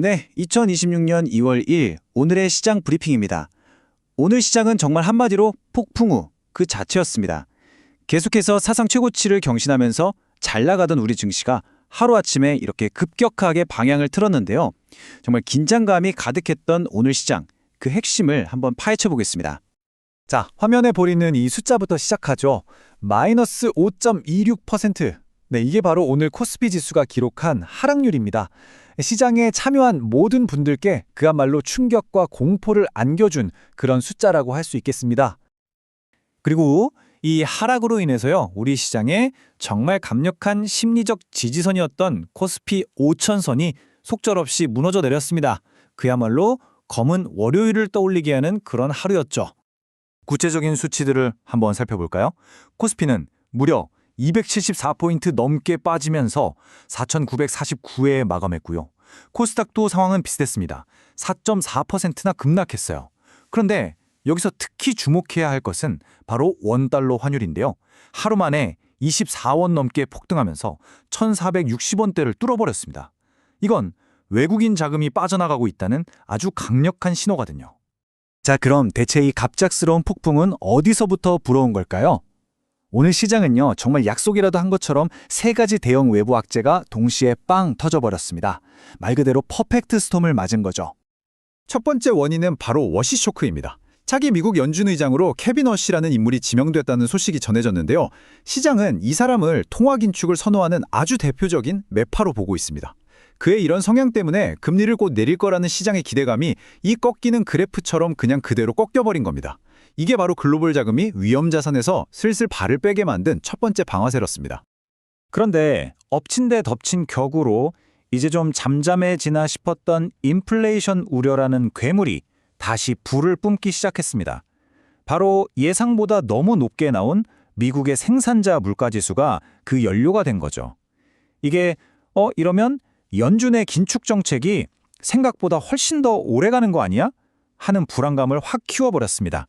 네, 2026년 2월 1일 오늘의 시장 브리핑입니다. 오늘 시장은 정말 한마디로 폭풍우 그 자체였습니다. 계속해서 사상 최고치를 경신하면서 잘 나가던 우리 증시가 하루아침에 이렇게 급격하게 방향을 틀었는데요. 정말 긴장감이 가득했던 오늘 시장, 그 핵심을 한번 파헤쳐 보겠습니다. 자, 화면에 보이는 이 숫자부터 시작하죠. 마이너스 5.26%. 네, 이게 바로 오늘 코스피 지수가 기록한 하락률입니다. 시장에 참여한 모든 분들께 그야말로 충격과 공포를 안겨준 그런 숫자라고 할 수 있겠습니다. 그리고 이 하락으로 인해서요, 우리 시장에 정말 강력한 심리적 지지선이었던 코스피 5000선이 속절없이 무너져 내렸습니다. 그야말로 검은 월요일을 떠올리게 하는 그런 하루였죠. 구체적인 수치들을 한번 살펴볼까요? 코스피는 무려 274포인트 넘게 빠지면서 4,949회에 마감했고요. 코스닥도 상황은 비슷했습니다. 4.4%나 급락했어요. 그런데 여기서 특히 주목해야 할 것은 바로 원달러 환율인데요. 하루 만에 24원 넘게 폭등하면서 1,460원대를 뚫어버렸습니다. 이건 외국인 자금이 빠져나가고 있다는 아주 강력한 신호거든요. 자, 그럼 대체 이 갑작스러운 폭풍은 어디서부터 불어온 걸까요? 오늘 시장은요, 정말 약속이라도 한 것처럼 세 가지 대형 외부 악재가 동시에 빵 터져버렸습니다. 말 그대로 퍼펙트 스톰을 맞은 거죠. 첫 번째 원인은 바로 워시 쇼크입니다. 차기 미국 연준 의장으로 케빈 워시라는 인물이 지명됐다는 소식이 전해졌는데요. 시장은 이 사람을 통화 긴축을 선호하는 아주 대표적인 매파로 보고 있습니다. 그의 이런 성향 때문에 금리를 곧 내릴 거라는 시장의 기대감이 이 꺾이는 그래프처럼 그냥 그대로 꺾여버린 겁니다. 이게 바로 글로벌 자금이 위험 자산에서 슬슬 발을 빼게 만든 첫 번째 방아쇠였습니다. 그런데 엎친 데 덮친 격으로 이제 좀 잠잠해지나 싶었던 인플레이션 우려라는 괴물이 다시 불을 뿜기 시작했습니다. 바로 예상보다 너무 높게 나온 미국의 생산자 물가지수가 그 연료가 된 거죠. 이게 이러면 연준의 긴축 정책이 생각보다 훨씬 더 오래가는 거 아니야? 하는 불안감을 확 키워버렸습니다.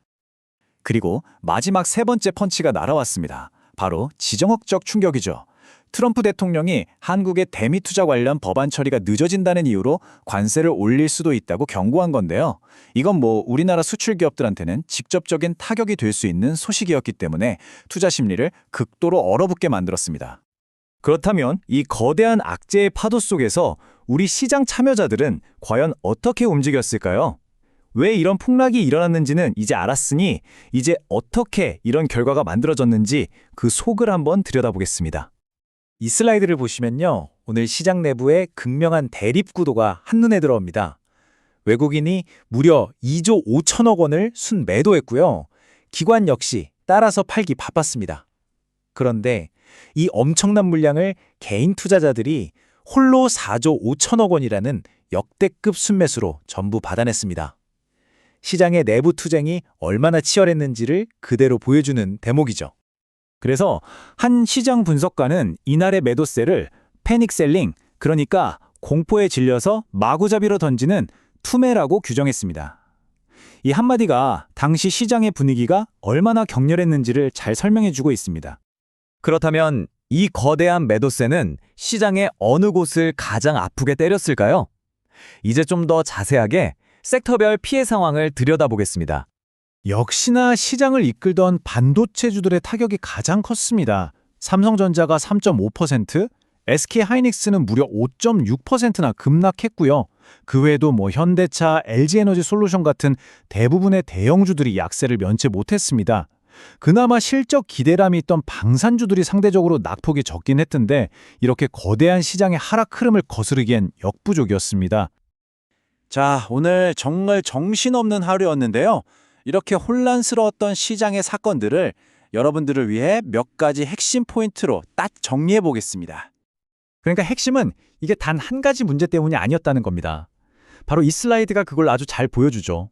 그리고 마지막 세 번째 펀치가 날아왔습니다. 바로 지정학적 충격이죠. 트럼프 대통령이 한국의 대미 투자 관련 법안 처리가 늦어진다는 이유로 관세를 올릴 수도 있다고 경고한 건데요. 이건 우리나라 수출 기업들한테는 직접적인 타격이 될 수 있는 소식이었기 때문에 투자 심리를 극도로 얼어붙게 만들었습니다. 그렇다면 이 거대한 악재의 파도 속에서 우리 시장 참여자들은 과연 어떻게 움직였을까요? 왜 이런 폭락이 일어났는지는 이제 알았으니 이제 어떻게 이런 결과가 만들어졌는지 그 속을 한번 들여다보겠습니다. 이 슬라이드를 보시면요. 오늘 시장 내부의 극명한 대립 구도가 한눈에 들어옵니다. 외국인이 무려 2조 5천억 원을 순매도했고요. 기관 역시 따라서 팔기 바빴습니다. 그런데 이 엄청난 물량을 개인 투자자들이 홀로 4조 5천억 원이라는 역대급 순매수로 전부 받아냈습니다. 시장의 내부 투쟁이 얼마나 치열했는지를 그대로 보여주는 대목이죠. 그래서 한 시장 분석가는 이날의 매도세를 패닉셀링, 그러니까 공포에 질려서 마구잡이로 던지는 투매라고 규정했습니다. 이 한마디가 당시 시장의 분위기가 얼마나 격렬했는지를 잘 설명해주고 있습니다. 그렇다면 이 거대한 매도세는 시장의 어느 곳을 가장 아프게 때렸을까요? 이제 좀 더 자세하게 섹터별 피해 상황을 들여다보겠습니다. 역시나 시장을 이끌던 반도체주들의 타격이 가장 컸습니다. 삼성전자가 3.5%, SK하이닉스는 무려 5.6%나 급락했고요. 그 외에도 현대차, LG에너지솔루션 같은 대부분의 대형주들이 약세를 면치 못했습니다. 그나마 실적 기대감이 있던 방산주들이 상대적으로 낙폭이 적긴 했던데 이렇게 거대한 시장의 하락 흐름을 거스르기엔 역부족이었습니다. 자, 오늘 정말 정신없는 하루였는데요. 이렇게 혼란스러웠던 시장의 사건들을 여러분들을 위해 몇 가지 핵심 포인트로 딱 정리해 보겠습니다. 그러니까 핵심은 이게 단 한 가지 문제 때문이 아니었다는 겁니다. 바로 이 슬라이드가 그걸 아주 잘 보여주죠.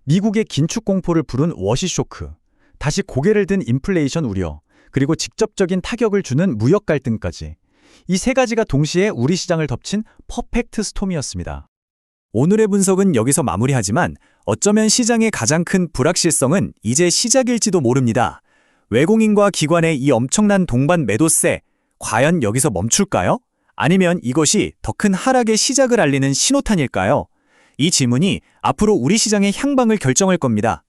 미국의 긴축 공포를 부른 워시 쇼크, 다시 고개를 든 인플레이션 우려, 그리고 직접적인 타격을 주는 무역 갈등까지. 이 세 가지가 동시에 우리 시장을 덮친 퍼펙트 스톰이었습니다. 오늘의 분석은 여기서 마무리하지만 어쩌면 시장의 가장 큰 불확실성은 이제 시작일지도 모릅니다. 외국인과 기관의 이 엄청난 동반 매도세, 과연 여기서 멈출까요? 아니면 이것이 더 큰 하락의 시작을 알리는 신호탄일까요? 이 질문이 앞으로 우리 시장의 향방을 결정할 겁니다.